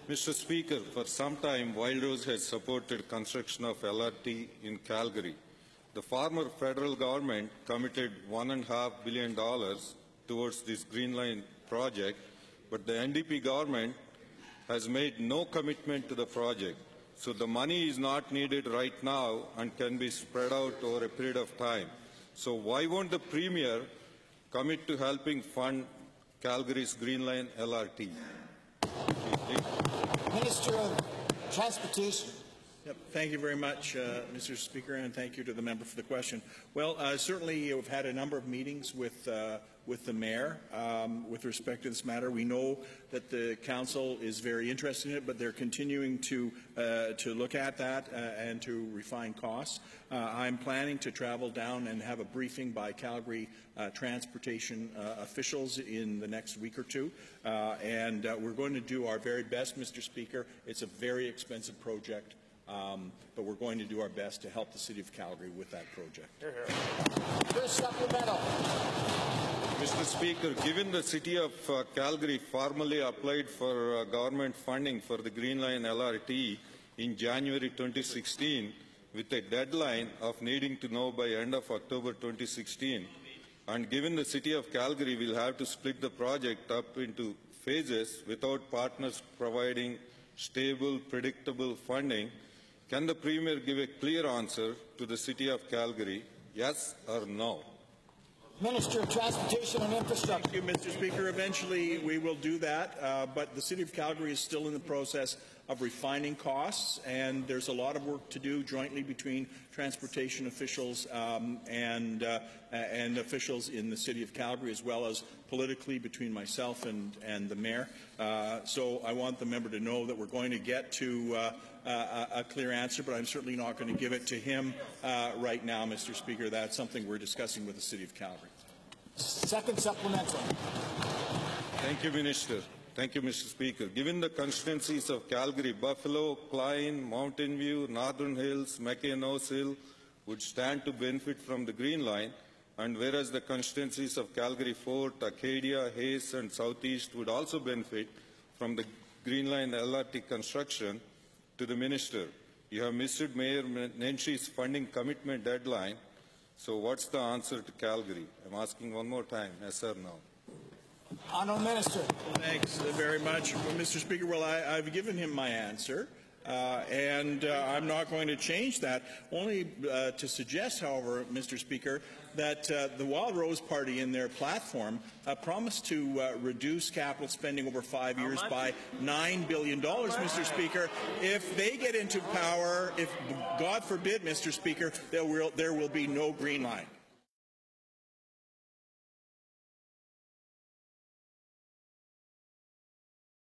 Mr. Speaker, for some time, Wildrose has supported construction of LRT in Calgary. The former federal government committed $1.5 billion towards this Green Line project, but the NDP government has made no commitment to the project. So the money is not needed right now and can be spread out over a period of time. So why won't the Premier commit to helping fund Calgary's Green Line LRT? Minister of Transportation. Yep. Thank you very much, Mr. Speaker, and thank you to the member for the question. Well, certainly we've had a number of meetings with the Mayor with respect to this matter. We know that the Council is very interested in it, but they're continuing to look at that and to refine costs. I'm planning to travel down and have a briefing by Calgary transportation officials in the next week or two, and we're going to do our very best, Mr. Speaker. It's a very expensive project. But we're going to do our best to help the City of Calgary with that project. Supplemental. Mr. Speaker, given the City of Calgary formally applied for government funding for the Green Line LRT in January 2016 with a deadline of needing to know by end of October 2016, and given the City of Calgary will have to split the project up into phases without partners providing stable, predictable funding, can the Premier give a clear answer to the City of Calgary, yes or no? Minister of Transportation and Infrastructure. Thank you, Mr. Speaker. Eventually we will do that, but the City of Calgary is still in the process of refining costs, and there's a lot of work to do jointly between transportation officials and officials in the City of Calgary, as well as politically between myself and the Mayor. So I want the member to know that we're going to get to a clear answer, but I'm certainly not going to give it to him right now, Mr. Speaker. That's something we're discussing with the City of Calgary. Second supplemental. Thank you, Minister. Thank you, Mr. Speaker. Given the constituencies of Calgary, Buffalo, Klein, Mountain View, Northern Hills, McKay-Nose Hill would stand to benefit from the Green Line, and whereas the constituencies of Calgary Fort, Acadia, Hayes and Southeast would also benefit from the Green Line LRT construction, to the Minister, you have missed Mayor Nenshi's funding commitment deadline, so what's the answer to Calgary? I'm asking one more time, yes or no? Honourable Minister. Well, thanks very much, Mr. Speaker. Well, I've given him my answer, and I'm not going to change that. Only to suggest, however, Mr. Speaker, that the Wild Rose Party in their platform promised to reduce capital spending over 5 years by $9 billion, Mr. Speaker. If they get into power, if God forbid, Mr. Speaker, there will be no Green Line.